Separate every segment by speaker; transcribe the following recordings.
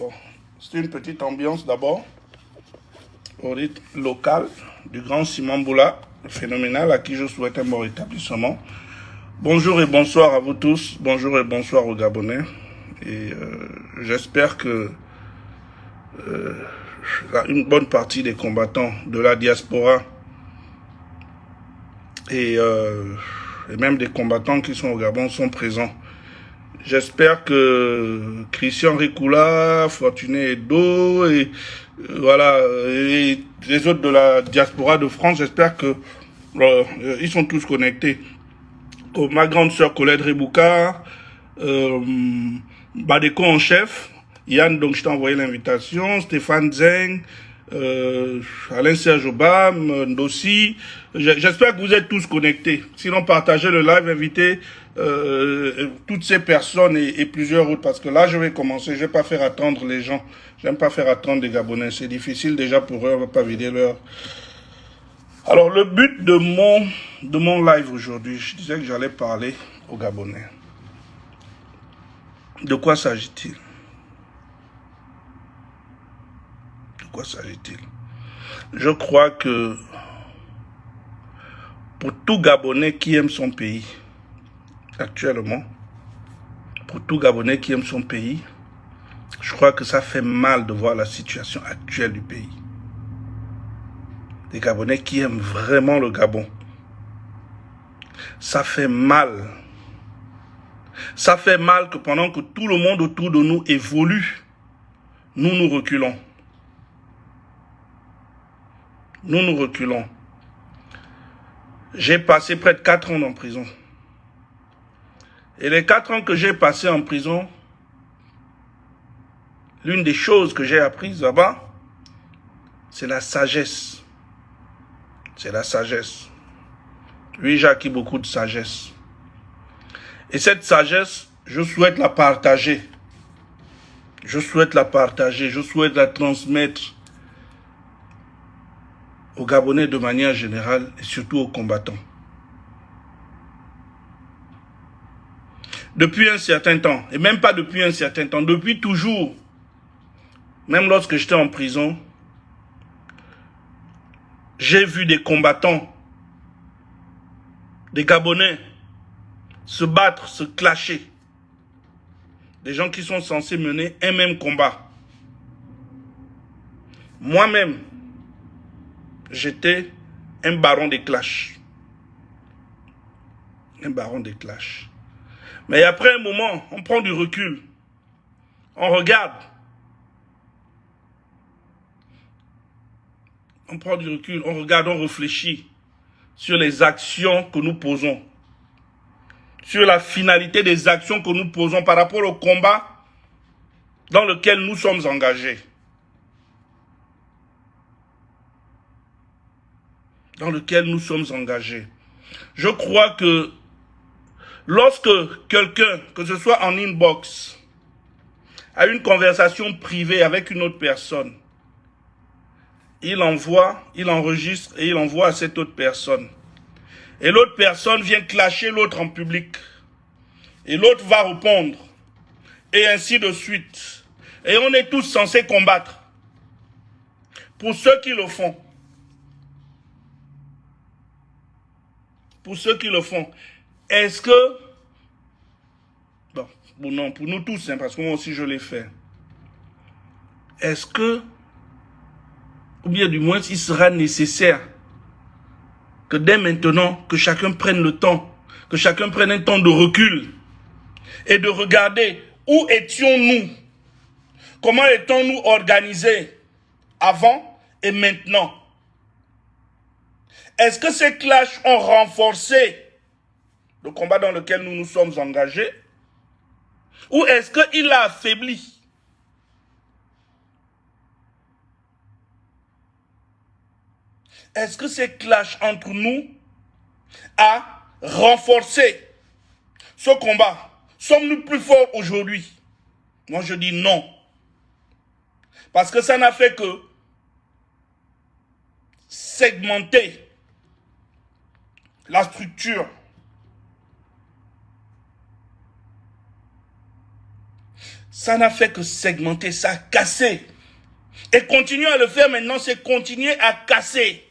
Speaker 1: Bon, c'est une petite ambiance d'abord au rythme local du grand Simon Boula, phénoménal, à qui je souhaite un bon rétablissement. Bonjour et bonsoir à vous tous, bonjour et bonsoir aux Gabonais. Et j'espère que une bonne partie des combattants de la diaspora et même des combattants qui sont au Gabon sont présents. J'espère que Christian Ricula, Fortuné Edo et voilà et les autres de la diaspora de France, j'espère que ils sont tous connectés. Ma grande sœur Colette Rebouka, Badeko en chef, Yann, donc je t'ai envoyé l'invitation, Stéphane Zeng, Alain Serge Obam, Ndossi. J'espère que vous êtes tous connectés. Sinon, partagez le live, invitez toutes ces personnes et plusieurs autres, parce que là, je vais commencer. Je vais pas faire attendre les gens. J'aime pas faire attendre les Gabonais. C'est difficile déjà pour eux. On va pas vider leur... Alors, le but de mon live aujourd'hui, je disais que j'allais parler aux Gabonais. De quoi s'agit-il? De quoi s'agit-il? Je crois que pour tout Gabonais qui aime son pays, actuellement, pour tout Gabonais qui aime son pays, je crois que ça fait mal de voir la situation actuelle du pays. Des Gabonais qui aiment vraiment le Gabon. Ça fait mal. Ça fait mal que pendant que tout le monde autour de nous évolue, nous reculons. Nous reculons. J'ai passé près de 4 ans en prison. Et les 4 ans que j'ai passés en prison, l'une des choses que j'ai apprises là-bas, c'est la sagesse. C'est la sagesse. Oui, j'ai acquis beaucoup de sagesse. Et cette sagesse, je souhaite la partager. Je souhaite la partager, je souhaite la transmettre aux Gabonais de manière générale et surtout aux combattants. Depuis un certain temps, et même pas depuis un certain temps, depuis toujours, même lorsque j'étais en prison, j'ai vu des combattants, des Gabonais, se battre, se clasher. Des gens qui sont censés mener un même combat. Moi-même, j'étais un baron des clashs. Un baron des clashs. Mais après un moment, on prend du recul. On regarde. On prend du recul, on regarde, on réfléchit sur les actions que nous posons. Sur la finalité des actions que nous posons par rapport au combat dans lequel nous sommes engagés. Dans lequel nous sommes engagés. Je crois que lorsque quelqu'un, que ce soit en inbox, a une conversation privée avec une autre personne, il enregistre et il envoie à cette autre personne. Et l'autre personne vient clasher l'autre en public. Et l'autre va répondre. Et ainsi de suite. Et on est tous censés combattre. Pour ceux qui le font. Pour ceux qui le font. Est-ce que... Bon, non, pour nous tous, hein, parce que moi aussi je l'ai fait. Est-ce que... Ou bien du moins, il sera nécessaire que dès maintenant, que chacun prenne le temps, que chacun prenne un temps de recul et de regarder où étions-nous, comment étions-nous organisés avant et maintenant. Est-ce que ces clashs ont renforcé le combat dans lequel nous nous sommes engagés ou est-ce qu'il l'a affaibli? Est-ce que ces clashs entre nous a renforcé ce combat? Sommes-nous plus forts aujourd'hui? Moi, je dis non. Parce que ça n'a fait que segmenter la structure. Ça n'a fait que segmenter, ça a cassé. Et continuer à le faire maintenant, c'est continuer à casser.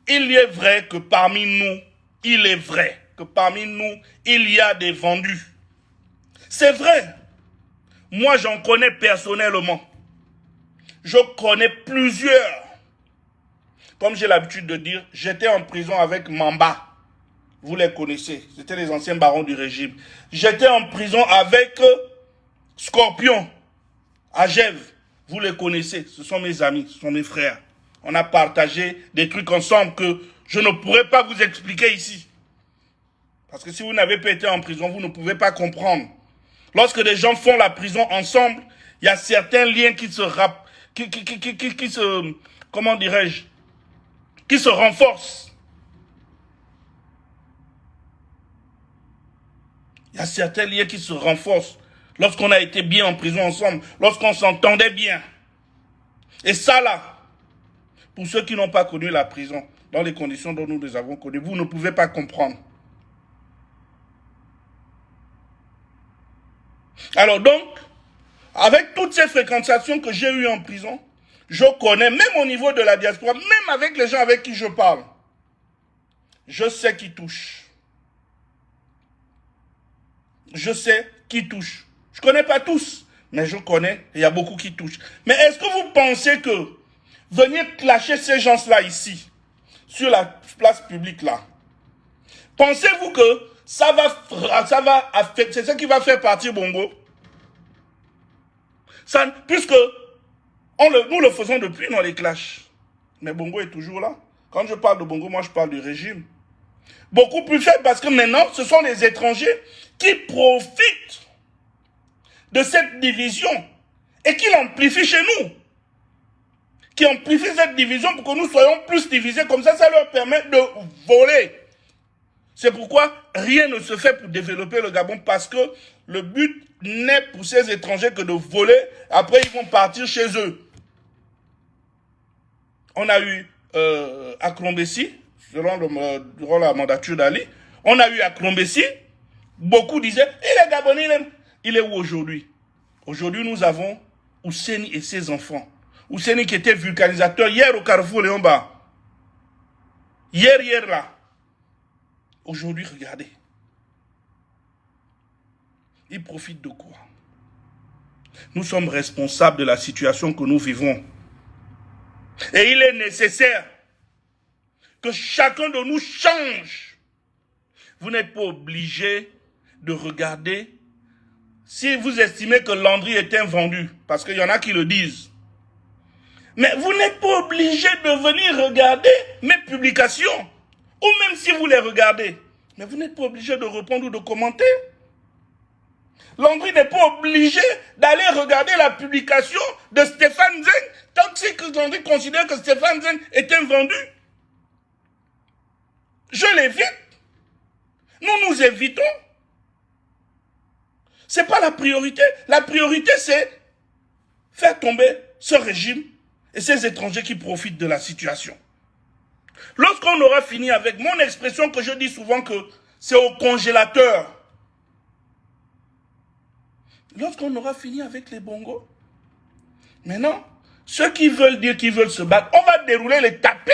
Speaker 1: Il est vrai que parmi nous, il y a des vendus. C'est vrai. Moi, j'en connais personnellement. Je connais plusieurs. Comme j'ai l'habitude de dire, j'étais en prison avec Mamba. Vous les connaissez. C'était les anciens barons du régime. J'étais en prison avec Scorpion, Agev. Vous les connaissez. Ce sont mes amis, ce sont mes frères. On a partagé des trucs ensemble que je ne pourrais pas vous expliquer ici. Parce que si vous n'avez pas été en prison, vous ne pouvez pas comprendre. Lorsque des gens font la prison ensemble, il y a certains liens qui se comment dirais-je, qui se renforcent. Il y a certains liens qui se renforcent lorsqu'on a été bien en prison ensemble, lorsqu'on s'entendait bien. Et ça là, pour ceux qui n'ont pas connu la prison, dans les conditions dont nous les avons connues, vous ne pouvez pas comprendre. Alors donc, avec toutes ces fréquentations que j'ai eues en prison, je connais, même au niveau de la diaspora, même avec les gens avec qui je parle, je sais qui touche. Je sais qui touche. Je ne connais pas tous, mais je connais, il y a beaucoup qui touchent. Mais est-ce que vous pensez que venir clasher ces gens-là ici, sur la place publique là, pensez-vous que ça va affecter, c'est ça qui va faire partir Bongo? Ça, puisque nous le faisons depuis dans les clashs. Mais Bongo est toujours là. Quand je parle de Bongo, moi je parle du régime. Beaucoup plus faible parce que maintenant, ce sont les étrangers qui profitent de cette division et qui l'amplifient chez nous. Qui amplifient cette division pour que nous soyons plus divisés. Comme ça leur permet de voler. C'est pourquoi rien ne se fait pour développer le Gabon parce que le but n'est pour ces étrangers que de voler. Après, ils vont partir chez eux. On a eu à Klombessi, durant la mandature d'Ali, on a eu à Klombessi, beaucoup disaient, et les Gabonais, il est où aujourd'hui? Aujourd'hui, nous avons Ouseni et ses enfants. Ouseni qui était vulcanisateur hier au Carrefour Léonba. Hier là. Aujourd'hui, regardez. Ils profitent de quoi? Nous sommes responsables de la situation que nous vivons. Et il est nécessaire que chacun de nous change. Vous n'êtes pas obligé de regarder. Si vous estimez que Landry est invendu, parce qu'il y en a qui le disent, mais vous n'êtes pas obligé de venir regarder mes publications. Ou même si vous les regardez, mais vous n'êtes pas obligé de répondre ou de commenter. Landry n'est pas obligé d'aller regarder la publication de Stéphane Zeng, tant que Landry considère que Stéphane Zeng est invendu. Je l'évite. Nous évitons. Ce n'est pas la priorité. La priorité, c'est faire tomber ce régime et ces étrangers qui profitent de la situation. Lorsqu'on aura fini avec mon expression que je dis souvent que c'est au congélateur. Lorsqu'on aura fini avec les bongos, maintenant, ceux qui veulent dire qu'ils veulent se battre, on va dérouler les tapis,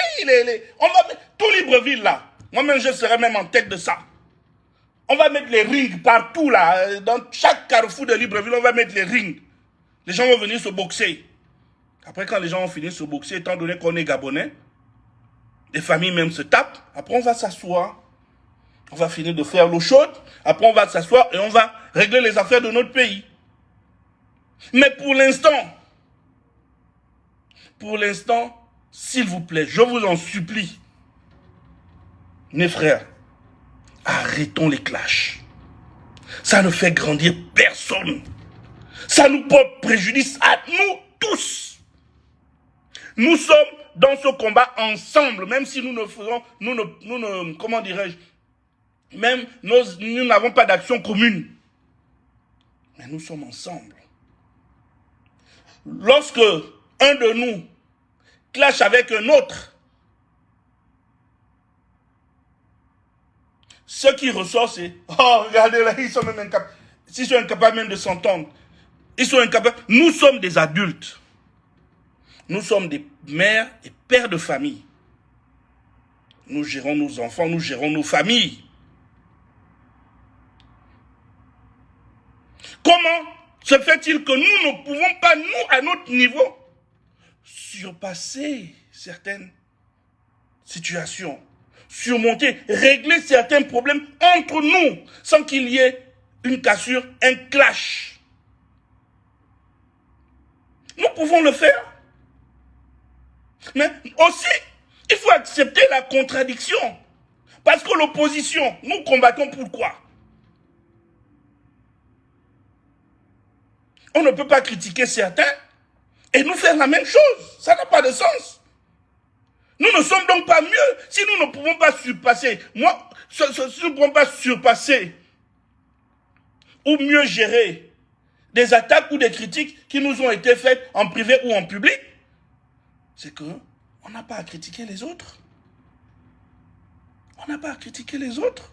Speaker 1: on va mettre tout Libreville là. Moi-même, je serai même en tête de ça. On va mettre les rings partout là. Dans chaque carrefour de Libreville, on va mettre les rings. Les gens vont venir se boxer. Après, quand les gens ont fini de se boxer, étant donné qu'on est Gabonais, les familles même se tapent. Après, on va s'asseoir. On va finir de faire l'eau chaude. Après, on va s'asseoir et on va régler les affaires de notre pays. Mais pour l'instant, s'il vous plaît, je vous en supplie, mes frères, arrêtons les clashs. Ça ne fait grandir personne. Ça nous porte préjudice à nous tous. Nous sommes dans ce combat ensemble, même si nous ne faisons, comment dirais-je, même nous n'avons pas d'action commune. Mais nous sommes ensemble. Lorsque un de nous clash avec un autre, ce qui ressort, c'est « Oh, regardez là, ils sont même incapables. » s'ils sont incapables même de s'entendre, ils sont incapables. Nous sommes des adultes. Nous sommes des mères et pères de famille. Nous gérons nos enfants, nous gérons nos familles. Comment se fait-il que nous ne pouvons pas, nous, à notre niveau, surpasser certaines situations, surmonter, régler certains problèmes entre nous, sans qu'il y ait une cassure, un clash? Nous pouvons le faire. Mais aussi, il faut accepter la contradiction. Parce que l'opposition, nous combattons pourquoi? On ne peut pas critiquer certains et nous faire la même chose. Ça n'a pas de sens. Nous ne sommes donc pas mieux si nous ne pouvons pas surpasser. Si nous ne pouvons pas surpasser ou mieux gérer des attaques ou des critiques qui nous ont été faites en privé ou en public, c'est qu'on n'a pas à critiquer les autres. On n'a pas à critiquer les autres.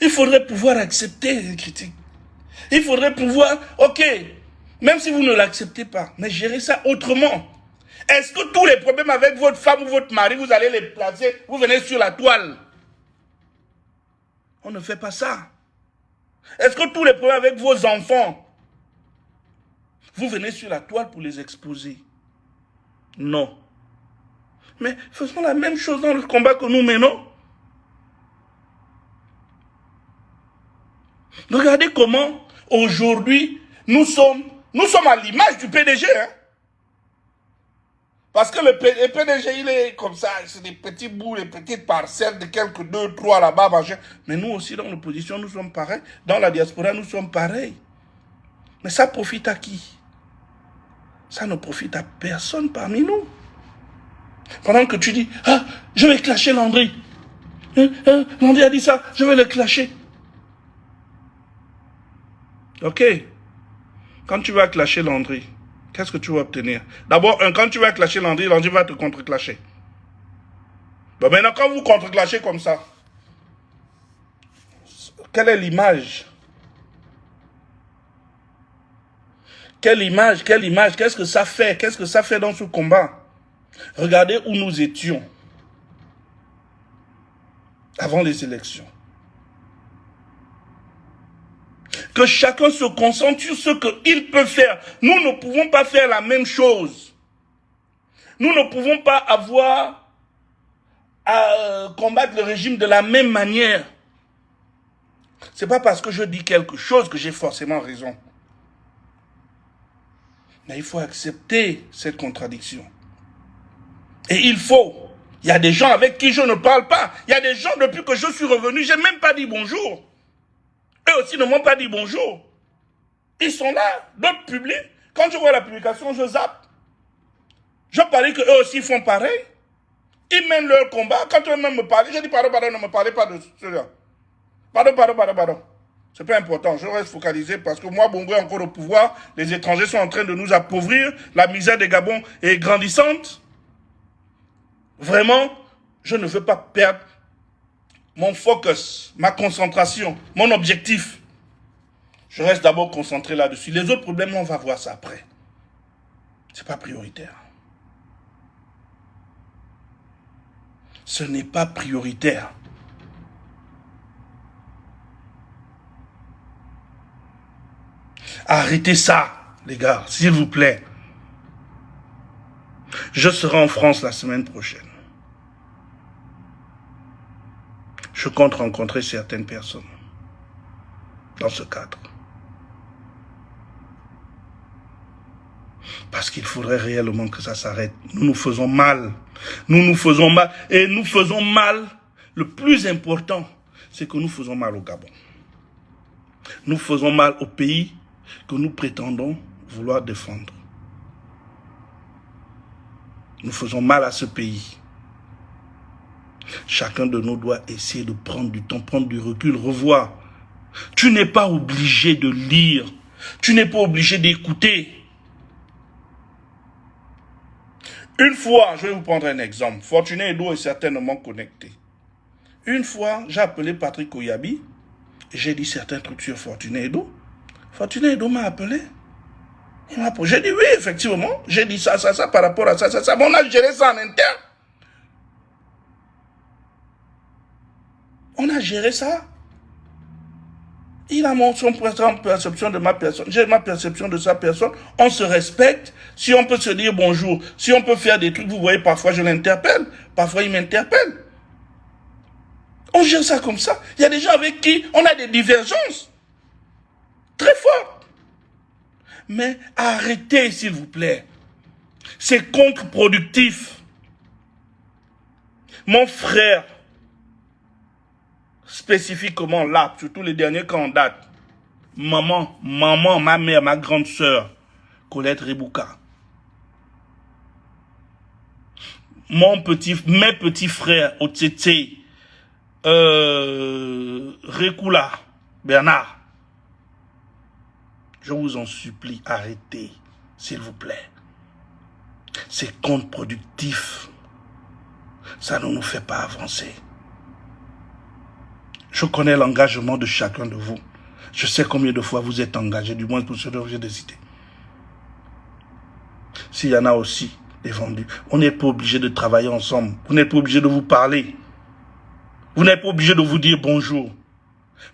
Speaker 1: Il faudrait pouvoir accepter les critiques. Il faudrait pouvoir, ok, même si vous ne l'acceptez pas, mais gérer ça autrement. Est-ce que tous les problèmes avec votre femme ou votre mari, vous allez les placer, vous venez sur la toile? On ne fait pas ça. Est-ce que tous les problèmes avec vos enfants, vous venez sur la toile pour les exposer? Non. Mais faisons la même chose dans le combat que nous menons. Regardez comment, aujourd'hui, nous sommes à l'image du PDG. Hein? Parce que le PDG, il est comme ça, c'est des petits bouts, des petites parcelles de quelques 2, 3 là-bas. Mais nous aussi, dans l'opposition, nous sommes pareils. Dans la diaspora, nous sommes pareils. Mais ça profite à qui? Ça ne profite à personne parmi nous. Pendant que tu dis, ah, je vais clasher Landry. Landry a dit ça, je vais le clasher. Ok. Quand tu vas clasher Landry, qu'est-ce que tu vas obtenir? D'abord, quand tu vas clasher Landry, Landry va te contre-clasher. Bon, maintenant, quand vous contre-clashez comme ça, quelle est l'image? Quelle image? Qu'est-ce que ça fait? Qu'est-ce que ça fait dans ce combat? Regardez où nous étions avant les élections. Que chacun se concentre sur ce qu'il peut faire. Nous ne pouvons pas faire la même chose. Nous ne pouvons pas avoir à combattre le régime de la même manière. C'est pas parce que je dis quelque chose que j'ai forcément raison. Mais il faut accepter cette contradiction. Et il y a des gens avec qui je ne parle pas. Il y a des gens, depuis que je suis revenu, je n'ai même pas dit bonjour. Eux aussi ne m'ont pas dit bonjour. Ils sont là, d'autres publient. Quand je vois la publication, je zappe. Je parie qu'eux aussi font pareil. Ils mènent leur combat. Quand eux-mêmes me parlent, je dis pardon, ne me parlez pas de cela. Pardon. C'est pas important, je reste focalisé parce que moi, Bongo est encore au pouvoir. Les étrangers sont en train de nous appauvrir. La misère des Gabons est grandissante. Vraiment, je ne veux pas perdre mon focus, ma concentration, mon objectif. Je reste d'abord concentré là-dessus. Les autres problèmes, on va voir ça après. Ce n'est pas prioritaire. Ce n'est pas prioritaire. Arrêtez ça, les gars, s'il vous plaît. Je serai en France la semaine prochaine. Je compte rencontrer certaines personnes dans ce cadre. Parce qu'il faudrait réellement que ça s'arrête. Nous nous faisons mal. Et nous faisons mal. Le plus important, c'est que nous faisons mal au Gabon. Nous faisons mal au pays que nous prétendons vouloir défendre. Nous faisons mal à ce pays. Chacun de nous doit essayer de prendre du temps, prendre du recul, revoir. Tu n'es pas obligé de lire. Tu n'es pas obligé d'écouter. Une fois, je vais vous prendre un exemple. Fortuné Edo est certainement connecté. Une fois, j'ai appelé Patrick Ouyabi et j'ai dit certains trucs sur Fortuné Edo. Fortuné Edo m'a appelé. J'ai dit oui, effectivement. J'ai dit ça par rapport à ça. Mais on a géré ça en interne. On a géré ça. Il a son perception de ma personne. J'ai ma perception de sa personne. On se respecte. Si on peut se dire bonjour, si on peut faire des trucs, vous voyez, parfois je l'interpelle. Parfois il m'interpelle. On gère ça comme ça. Il y a des gens avec qui on a des divergences. Très fortes. Mais arrêtez, s'il vous plaît. C'est contre-productif. Mon frère, spécifiquement là, surtout les derniers cas en date, maman, ma mère, ma grande sœur, Colette Rebouka. Mes petits frères, Otete, Rekula, Bernard. Je vous en supplie, arrêtez, s'il vous plaît. C'est contre-productif. Ça ne nous fait pas avancer. Je connais l'engagement de chacun de vous. Je sais combien de fois vous êtes engagés, du moins pour ceux dont j'ai décidé. S'il y en a aussi des vendus, on n'est pas obligé de travailler ensemble. Vous n'êtes pas obligé de vous parler. Vous n'êtes pas obligé de vous dire bonjour.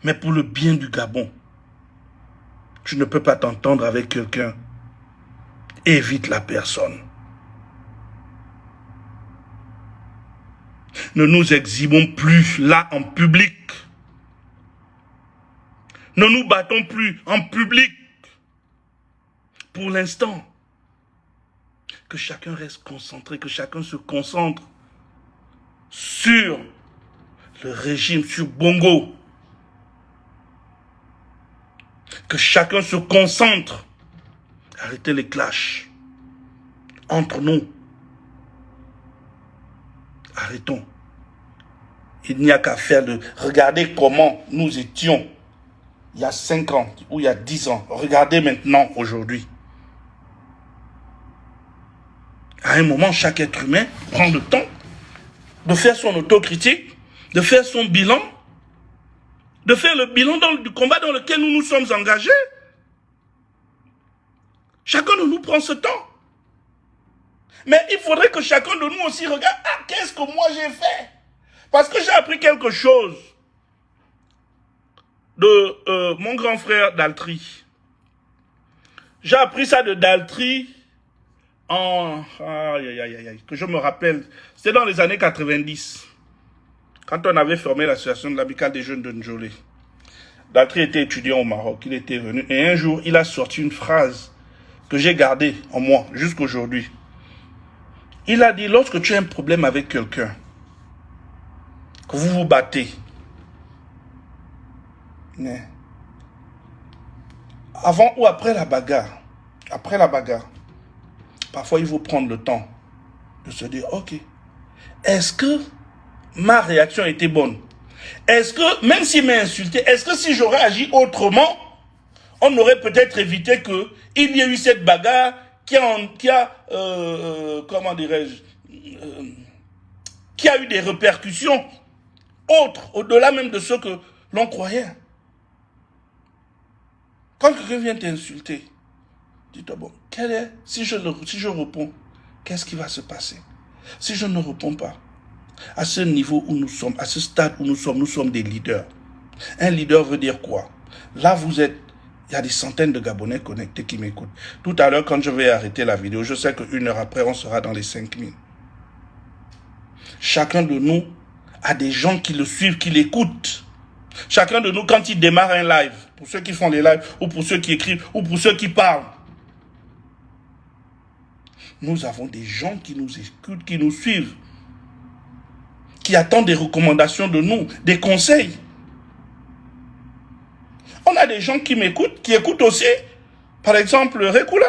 Speaker 1: Mais pour le bien du Gabon, tu ne peux pas t'entendre avec quelqu'un. Évite la personne. Ne nous exhibons plus là en public. Ne nous battons plus en public. Pour l'instant, que chacun reste concentré, que chacun se concentre sur le régime, sur Bongo. Que chacun se concentre. Arrêtez les clashs entre nous. Arrêtons. Il n'y a qu'à faire de... Regardez comment nous étions il y a 5 ans ou il y a 10 ans. Regardez maintenant, aujourd'hui. À un moment, chaque être humain prend le temps de faire son autocritique, de faire son bilan, de faire le bilan du combat dans lequel nous nous sommes engagés. Chacun de nous prend ce temps. Mais il faudrait que chacun de nous aussi regarde, ah, qu'est-ce que moi j'ai fait? Parce que j'ai appris quelque chose de mon grand frère Daltri. J'ai appris ça de Daltri que je me rappelle, c'était dans les années 90, quand on avait formé l'association de l'amicale des jeunes de Njolé. Daltri était étudiant au Maroc, il était venu, et un jour, il a sorti une phrase que j'ai gardée en moi jusqu'aujourd'hui. Il a dit, lorsque tu as un problème avec quelqu'un, que vous vous battez, mais avant ou après la bagarre, parfois il faut prendre le temps de se dire, ok, est-ce que ma réaction était bonne? Est-ce que, même s'il m'a insulté, est-ce que si j'aurais agi autrement, on aurait peut-être évité qu'il y ait eu cette bagarre qui a comment dirais-je, qui a eu des répercussions autres, au-delà même de ce que l'on croyait. Quand quelqu'un vient t'insulter, dis-toi, bon, si je réponds, qu'est-ce qui va se passer? Si je ne réponds pas, à ce niveau où nous sommes, à ce stade où nous sommes des leaders. Un leader veut dire quoi? Là, il y a des centaines de Gabonais connectés qui m'écoutent. Tout à l'heure, quand je vais arrêter la vidéo, je sais qu'une heure après, on sera dans les 5000. Chacun de nous a des gens qui le suivent, qui l'écoutent. Chacun de nous, quand il démarre un live, pour ceux qui font les lives, ou pour ceux qui écrivent, ou pour ceux qui parlent, nous avons des gens qui nous écoutent, qui nous suivent, qui attendent des recommandations de nous, des conseils. On a des gens qui m'écoutent, qui écoutent aussi, par exemple, Rekula,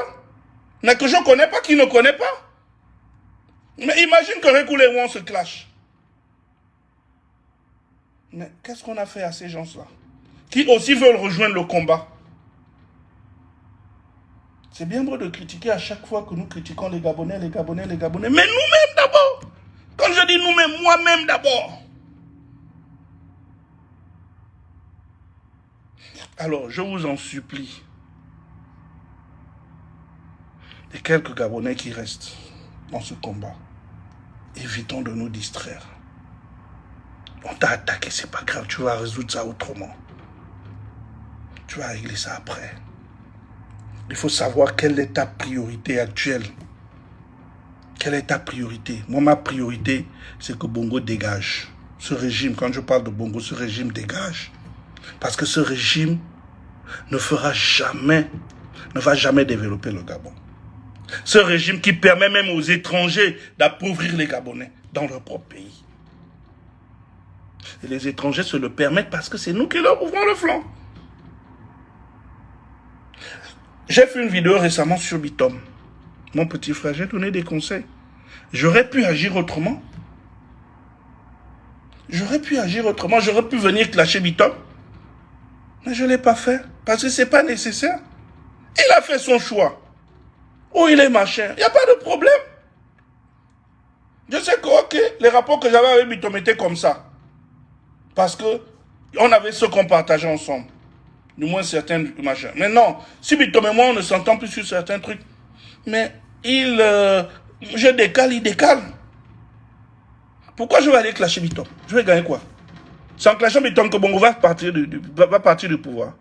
Speaker 1: mais que je ne connais pas, qui ne connaît pas. Mais imagine que Rekula et moi, on se clash. Mais qu'est-ce qu'on a fait à ces gens-là? Qui aussi veulent rejoindre le combat. C'est bien beau de critiquer à chaque fois que nous critiquons les Gabonais. Mais nous-mêmes d'abord. Quand je dis nous-mêmes, moi-même d'abord. Alors, je vous en supplie, les quelques Gabonais qui restent dans ce combat, évitons de nous distraire. On t'a attaqué, c'est pas grave, tu vas résoudre ça autrement. Tu vas régler ça après. Il faut savoir quelle est ta priorité actuelle. Quelle est ta priorité? Moi, ma priorité, c'est que Bongo dégage. Ce régime, quand je parle de Bongo, ce régime dégage. Parce que ce régime ne va jamais développer le Gabon. Ce régime qui permet même aux étrangers d'appauvrir les Gabonais dans leur propre pays. Et les étrangers se le permettent parce que c'est nous qui leur ouvrons le flanc. J'ai fait une vidéo récemment sur Bitom. Mon petit frère, j'ai donné des conseils. J'aurais pu agir autrement. J'aurais pu agir autrement. J'aurais pu venir clasher Bitom. Mais je ne l'ai pas fait. Parce que ce n'est pas nécessaire. Il a fait son choix. Oh, il est machin. Il n'y a pas de problème. Je sais que, ok, les rapports que j'avais avec Bitom étaient comme ça. Parce que on avait ce qu'on partageait ensemble. Du moins certains machins. Mais non, si Bitom et moi, on ne s'entend plus sur certains trucs. Mais je décale, il décale. Pourquoi je vais aller clasher Bitom? Je vais gagner quoi? C'est en clashant Bitom que Bongo va partir du pouvoir.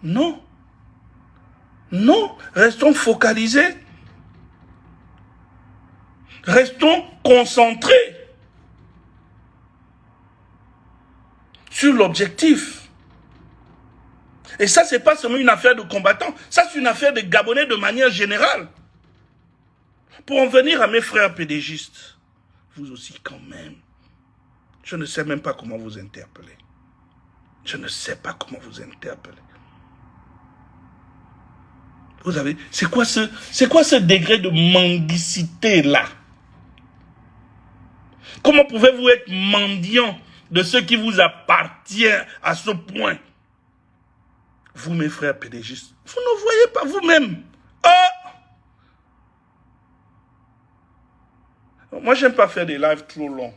Speaker 1: Non. Non. Restons focalisés. Restons concentrés sur l'objectif. Et ça, ce n'est pas seulement une affaire de combattants. Ça, c'est une affaire de Gabonais de manière générale. Pour en venir à mes frères pédégistes, vous aussi quand même, je ne sais même pas comment vous interpeller. Je ne sais pas comment vous interpeller. Vous avez, c'est quoi ce degré de mendicité là? Comment pouvez-vous être mendiant de ce qui vous appartient à ce point? Vous, mes frères pédégistes, vous ne voyez pas vous-même. Moi, j'aime pas faire des lives trop longs.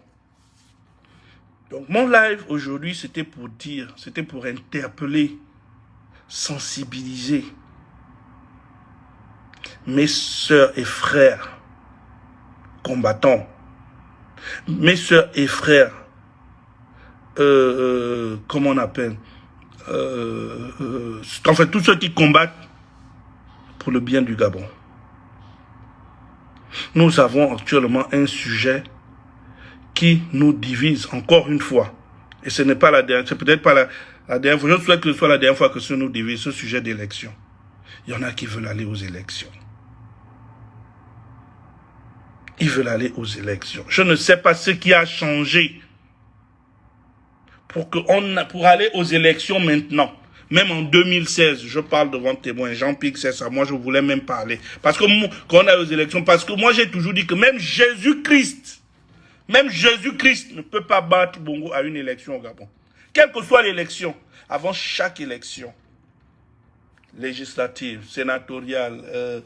Speaker 1: Donc, mon live aujourd'hui, c'était pour dire, c'était pour interpeller, sensibiliser mes sœurs et frères combattants, mes sœurs et frères, comment on appelle, en fait, tous ceux qui combattent pour le bien du Gabon. Nous avons actuellement un sujet qui nous divise encore une fois. Et ce n'est pas la dernière, c'est peut-être pas la dernière fois. Je souhaite que ce soit la dernière fois que ça nous divise, ce sujet d'élection. Il y en a qui veulent aller aux élections. Ils veulent aller aux élections. Je ne sais pas ce qui a changé pour aller aux élections maintenant. Même en 2016, je parle devant témoin, Jean-Pierre, c'est ça, moi je voulais même parler. Parce que quand on est aux élections, parce que moi j'ai toujours dit que même Jésus-Christ ne peut pas battre Bongo à une élection au Gabon. Quelle que soit l'élection, avant chaque élection, législative, sénatoriale,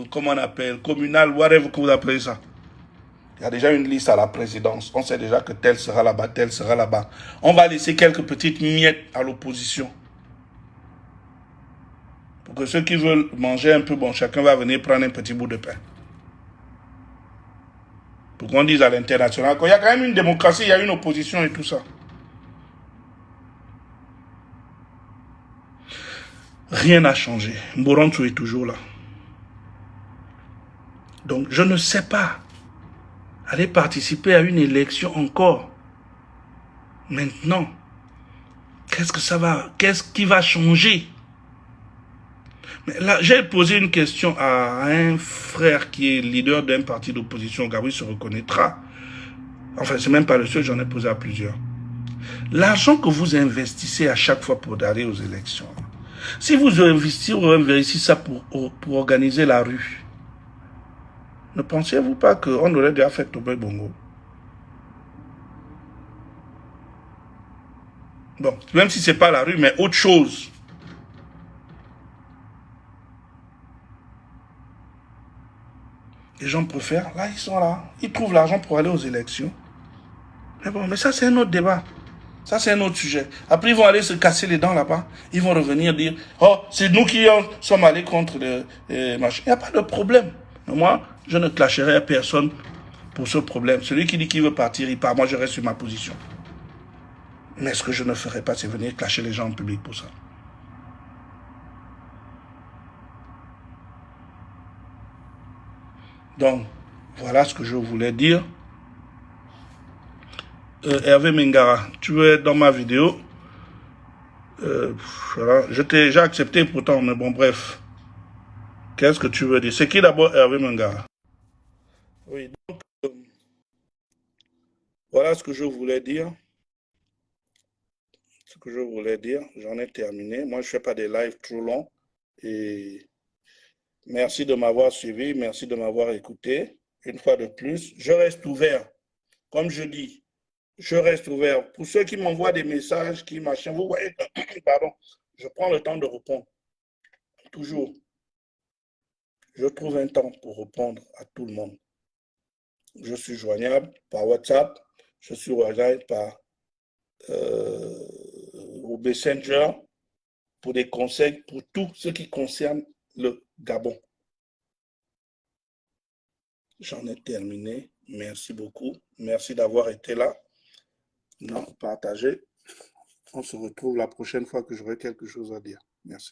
Speaker 1: comment on appelle, communale, whatever que vous appelez ça. Il y a déjà une liste à la présidence. On sait déjà que tel sera là-bas, tel sera là-bas. On va laisser quelques petites miettes à l'opposition. Pour que ceux qui veulent manger un peu, bon, chacun va venir prendre un petit bout de pain. Pour qu'on dise à l'international qu'il y a quand même une démocratie, il y a une opposition et tout ça. Rien n'a changé. Mboronto est toujours là. Donc, je ne sais pas aller participer à une élection encore. Maintenant, qu'est-ce qui va changer? Mais là, j'ai posé une question à un frère qui est leader d'un parti d'opposition. Gabriel se reconnaîtra. Enfin, c'est même pas le seul, j'en ai posé à plusieurs. L'argent que vous investissez à chaque fois pour aller aux élections, si vous investissez ça pour organiser la rue, ne pensez-vous pas qu'on aurait déjà fait tomber Bongo? Bon, même si ce n'est pas la rue, mais autre chose. Les gens préfèrent, là, ils sont là. Ils trouvent l'argent pour aller aux élections. Mais bon, mais ça, c'est un autre débat. Ça, c'est un autre sujet. Après, ils vont aller se casser les dents là-bas. Ils vont revenir dire, oh, c'est nous qui sommes allés contre le machin. Il n'y a pas de problème. Mais moi, je ne clasherai à personne pour ce problème. Celui qui dit qu'il veut partir, il part. Moi, je reste sur ma position. Mais ce que je ne ferai pas, c'est venir clasher les gens en public pour ça. Donc, voilà ce que je voulais dire. Hervé Mengara, tu veux être dans ma vidéo? Voilà. Je t'ai déjà accepté pourtant, mais bon, bref. Qu'est-ce que tu veux dire? C'est qui d'abord Hervé Mengara? Oui, donc, voilà ce que je voulais dire. Ce que je voulais dire, j'en ai terminé. Moi, je ne fais pas des lives trop longs. Et merci de m'avoir suivi, merci de m'avoir écouté. Une fois de plus, je reste ouvert. Comme je dis, je reste ouvert. Pour ceux qui m'envoient des messages, qui machin, vous voyez, pardon, je prends le temps de répondre. Toujours. Je trouve un temps pour répondre à tout le monde. Je suis joignable par WhatsApp, je suis joignable par au Messenger pour des conseils pour tout ce qui concerne le Gabon. J'en ai terminé. Merci beaucoup. Merci d'avoir été là. Non, partagez. On se retrouve la prochaine fois que j'aurai quelque chose à dire. Merci.